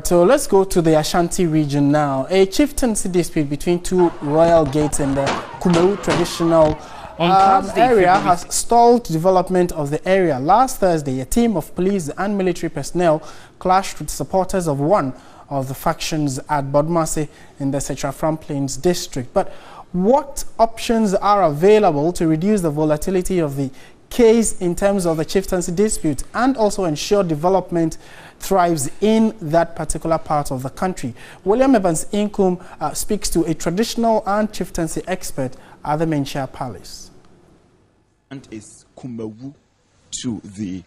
So let's go to the Ashanti region now. A chieftancy dispute between two royal gates in the Kumewu traditional area has stalled development of the area. Last Thursday, a team of police and military personnel clashed with supporters of one of the factions at Bodomase in the Setrafram Plains district. But what options are available to reduce the volatility of the case in terms of the chieftancy dispute and also ensure development thrives in that particular part of the country? William Evans Inkum speaks to a traditional and chieftancy expert at the Menchia Palace. And is Kumewu to the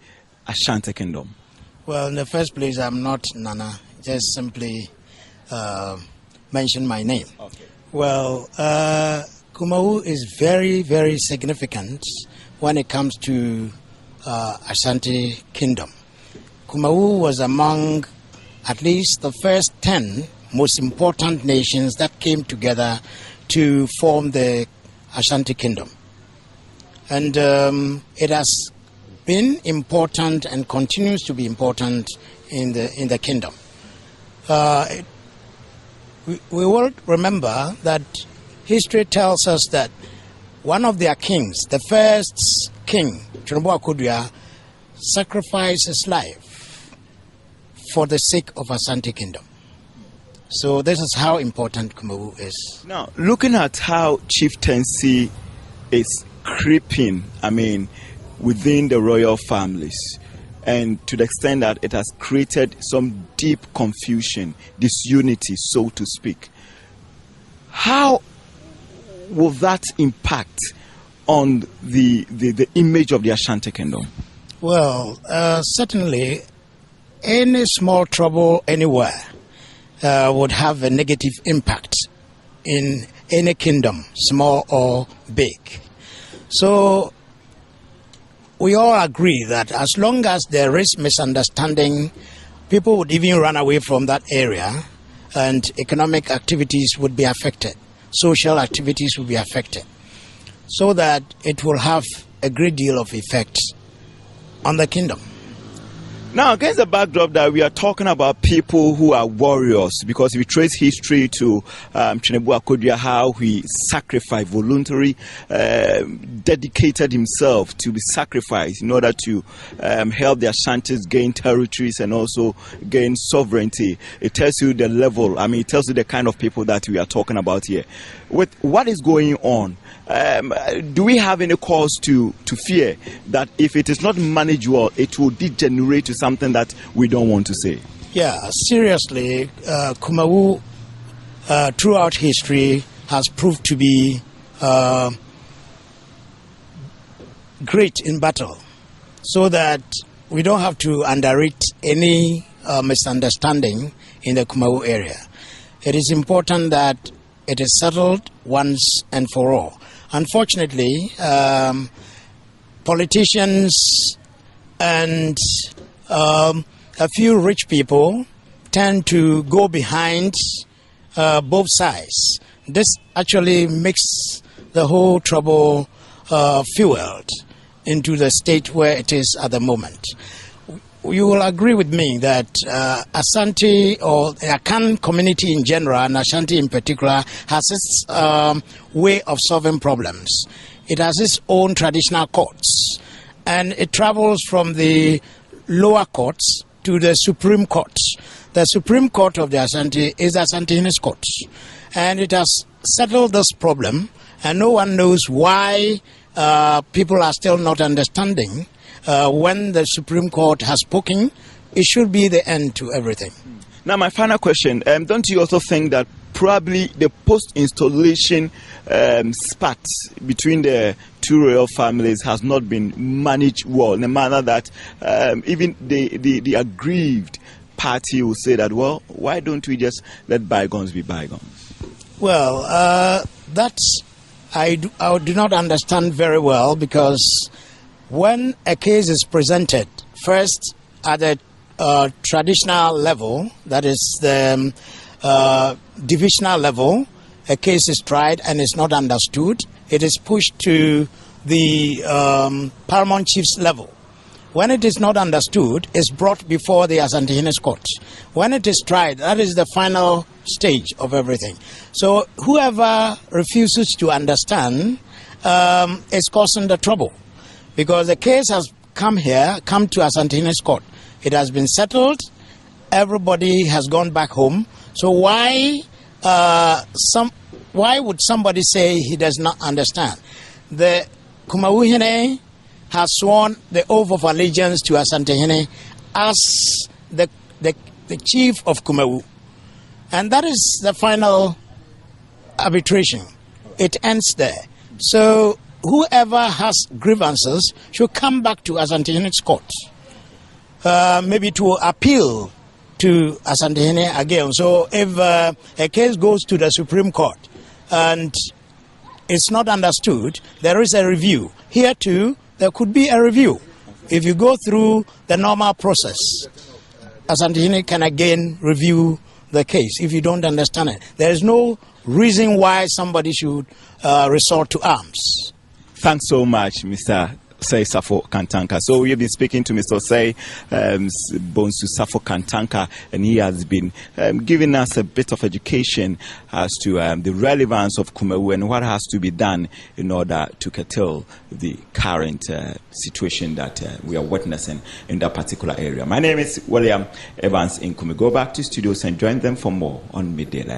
Ashanti Kingdom? Well, in the first place, I'm not Nana. Just simply mention my name. Okay. Well, Kumewu is very, very significant when it comes to Ashanti Kingdom. Kumewu was among at least the first 10 most important nations that came together to form the Ashanti Kingdom. And it has been important and continues to be important in the kingdom. We will remember that history tells us that one of their kings, the first king, Asiedu-Dartey, sacrificed his life for the sake of Ashanti Kingdom. So this is how important Kumewu is. Now, looking at how chieftaincy is creeping, within the royal families, and to the extent that it has created some deep confusion, disunity, so to speak, how will that impact on the image of the Ashanti Kingdom? Well, certainly any small trouble anywhere would have a negative impact in any kingdom, small or big. So we all agree that as long as there is misunderstanding, people would even run away from that area and economic activities would be affected. Social activities will be affected, so that it will have a great deal of effect on the kingdom. Now, against the backdrop that we are talking about people who are warriors, because if we trace history to Chinebu Akodua, how he sacrificed, voluntarily dedicated himself to be sacrificed in order to help the Ashantis gain territories and also gain sovereignty. It tells you the level, it tells you the kind of people that we are talking about here. With what is going on, do we have any cause to fear that if it is not managed well, it will degenerate to something that we don't want to say? Yeah, seriously, Kumewu throughout history has proved to be great in battle, so that we don't have to underrate any misunderstanding in the Kumewu area. It is important that it is settled once and for all. Unfortunately, politicians and a few rich people tend to go behind both sides. This actually makes the whole trouble fueled into the state where it is at the moment. You will agree with me that Ashanti, or the Akan community in general, and Ashanti in particular, has its way of solving problems. It has its own traditional courts, and it travels from the lower courts to the Supreme Court. The Supreme Court of the Ashanti is the Ashanti's court, and it has settled this problem, and no one knows why people are still not understanding. When the Supreme Court has spoken, it should be the end to everything. Now, my final question, don't you also think that probably the post-installation spat between the two royal families has not been managed well, in a manner that even the aggrieved party will say that, well, why don't we just let bygones be bygones? Well, that's I do not understand very well, because when a case is presented, first at the traditional level, that is the divisional level, a case is tried and is not understood, it is pushed to the paramount chief's level, When it is not understood, it's brought before the Asantehene court. When it is tried, that is the final stage of everything. So whoever refuses to understand is causing the trouble, because the case has come to Asantehene court. It has been settled. Everybody has gone back home. So why would somebody say he does not understand? The Kumawuhene has sworn the oath of allegiance to Asantehene as the chief of Kumawu. And that is the final arbitration. It ends there. So whoever has grievances should come back to Asantehene's court, maybe to appeal to Asantehene again. So if a case goes to the Supreme Court and it's not understood, there is a review. Here too, there could be a review. If you go through the normal process, Asantehene can again review the case if you don't understand it. There is no reason why somebody should resort to arms. Thanks so much, Mr. Say Safo Kantanka. So we've been speaking to Mr. Say Bonsu Safo Kantanka, and he has been giving us a bit of education as to the relevance of Kumawu and what has to be done in order to curtail the current situation that we are witnessing in that particular area. My name is William Evans in Kumawu. Go back to studios and join them for more on Midday Live.